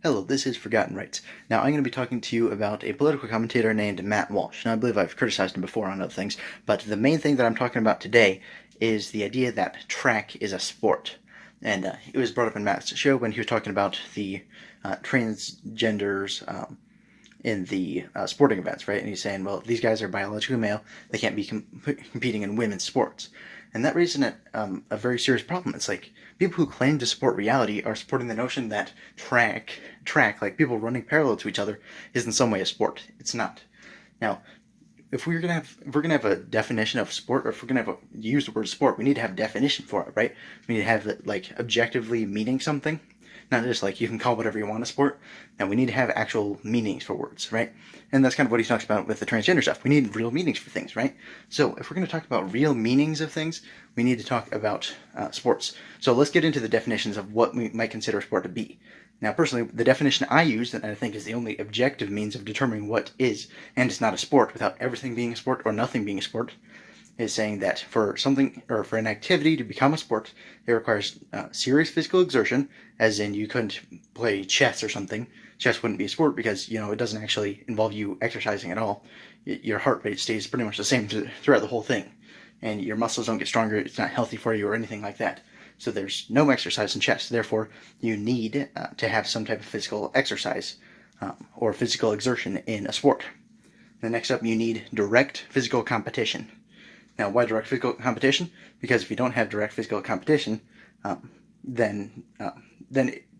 Hello, this is Forgotten Rights. Now, I'm going to be talking to you about a political commentator named Matt Walsh. Now, I believe I've criticized him before on other things, but the main thing that I'm talking about today is the idea that track is a sport. And it was brought up in Matt's show when he was talking about the transgenders in the sporting events, right? And he's saying, well, these guys are biologically male, they can't be competing in women's sports. And that raises a very serious problem. It's like people who claim to support reality are supporting the notion that track, like people running parallel to each other, is in some way a sport. It's not. Now, if we're gonna have a definition of sport, or if we're gonna use the word sport, we need to have a definition for it, right? We need to have it like objectively meaning something, not just like you can call whatever you want a sport. Now we need to have actual meanings for words, right? And that's kind of what he talks about with the transgender stuff. We need real meanings for things, right? So if we're going to talk about real meanings of things, we need to talk about sports. So let's get into the definitions of what we might consider a sport to be. Now, personally, the definition I use, and I think is the only objective means of determining what is and is not a sport without everything being a sport or nothing being a sport, is saying that for something, or for an activity to become a sport, it requires serious physical exertion, as in you couldn't play chess or something. Chess wouldn't be a sport because, it doesn't actually involve you exercising at all. Your heart rate stays pretty much the same throughout the whole thing, and your muscles don't get stronger. It's not healthy for you or anything like that. So there's no exercise in chess. Therefore, you need to have some type of physical exercise or physical exertion in a sport. Then next up, you need direct physical competition. Now, why direct physical competition? Because if you don't have direct physical competition, then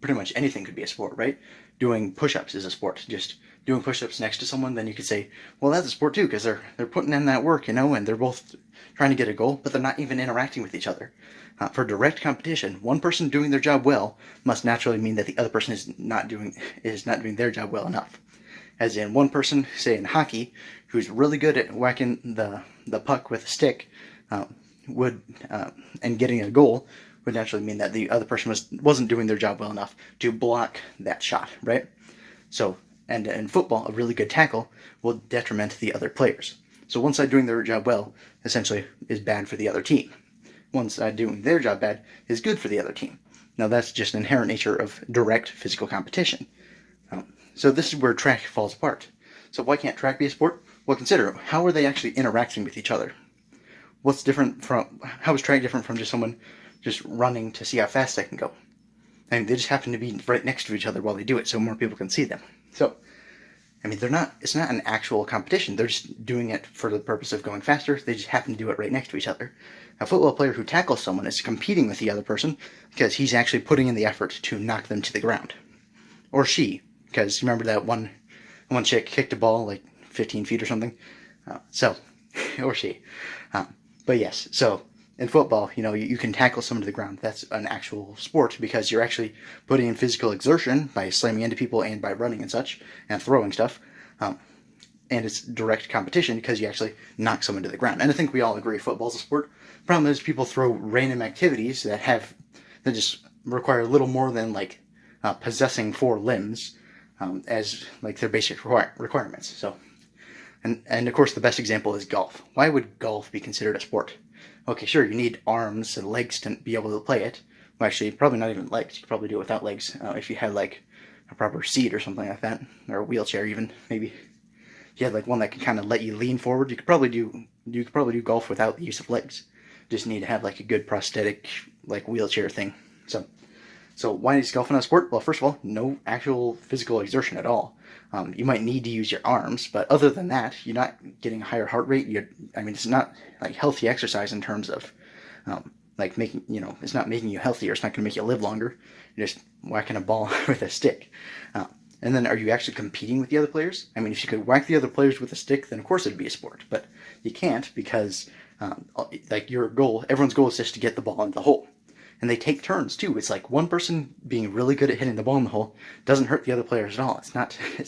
pretty much anything could be a sport, right? Doing push-ups is a sport. Just doing push-ups next to someone, then you could say, well, that's a sport too, because they're putting in that work, and they're both trying to get a goal, but they're not even interacting with each other. For direct competition, one person doing their job well must naturally mean that the other person is not doing their job well enough. As in, one person, say in hockey, who's really good at whacking the puck with a stick, and getting a goal, would naturally mean that the other person wasn't doing their job well enough to block that shot, right? So, and in football, a really good tackle will detriment the other players. So one side doing their job well, essentially, is bad for the other team. One side doing their job bad is good for the other team. Now that's just an inherent nature of direct physical competition. So this is where track falls apart. So why can't track be a sport? Well, consider, how are they actually interacting with each other? How is track different from just someone just running to see how fast they can go? I mean, they just happen to be right next to each other while they do it, so more people can see them. So, I mean, it's not an actual competition. They're just doing it for the purpose of going faster. They just happen to do it right next to each other. A football player who tackles someone is competing with the other person because he's actually putting in the effort to knock them to the ground. Or she, because remember that one chick kicked a ball like 15 feet or something? Or she. But yes, so in football, you can tackle someone to the ground. That's an actual sport because you're actually putting in physical exertion by slamming into people and by running and such and throwing stuff. And it's direct competition because you actually knock someone to the ground. And I think we all agree football's a sport. Problem is people throw random activities that just require a little more than possessing 4 limbs as like their basic requirements. So, and of course the best example is golf. Why would golf be considered a sport? Okay, sure, you need arms and legs to be able to play it. Well, actually, probably not even legs. You could probably do it without legs if you had like a proper seat or something like that, or a wheelchair even, maybe. If you had like one that could kind of let you lean forward, you could probably do golf without the use of legs. Just need to have like a good prosthetic like wheelchair thing. So why is golf not a sport? Well, first of all, no actual physical exertion at all. You might need to use your arms, but other than that, you're not getting a higher heart rate. It's not like healthy exercise in terms of it's not making you healthier. It's not going to make you live longer. You're just whacking a ball with a stick. And then are you actually competing with the other players? I mean, if you could whack the other players with a stick, then of course it'd be a sport. But you can't because everyone's goal is just to get the ball into the hole. And they take turns too. It's like one person being really good at hitting the ball in the hole doesn't hurt the other players at all. It's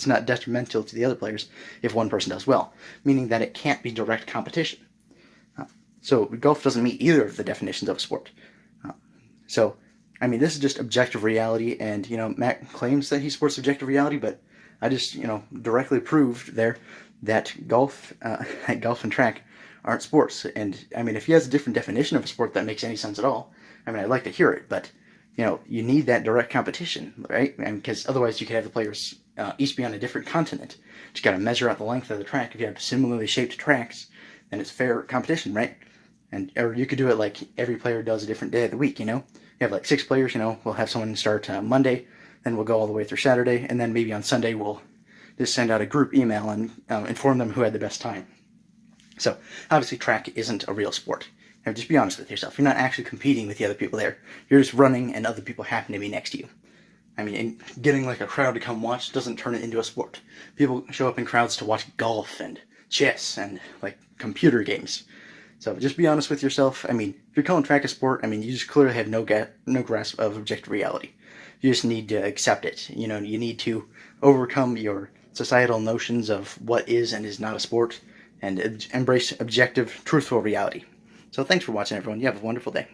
not detrimental to the other players if one person does well, meaning that it can't be direct competition. So golf doesn't meet either of the definitions of a sport. So, I mean, this is just objective reality, and Matt claims that he supports objective reality, but I just directly proved there that golf and track aren't sports. And I mean, if he has a different definition of a sport that makes any sense at all, I mean, I'd like to hear it, but you need that direct competition, right? And because otherwise you could have the players each be on a different continent. Just got to measure out the length of the track. If you have similarly shaped tracks, then it's fair competition, right? Or you could do it like every player does a different day of the week, You have like 6 players, we'll have someone start Monday, then we'll go all the way through Saturday, and then maybe on Sunday we'll just send out a group email and inform them who had the best time. So obviously track isn't a real sport. Now, just be honest with yourself. You're not actually competing with the other people there. You're just running and other people happen to be next to you. I mean, getting like a crowd to come watch doesn't turn it into a sport. People show up in crowds to watch golf and chess and like computer games. So just be honest with yourself. I mean, if you're calling track a sport, I mean, you just clearly have no grasp of objective reality. You just need to accept it. You need to overcome your societal notions of what is and is not a sport and embrace objective, truthful reality. So thanks for watching, everyone. You have a wonderful day.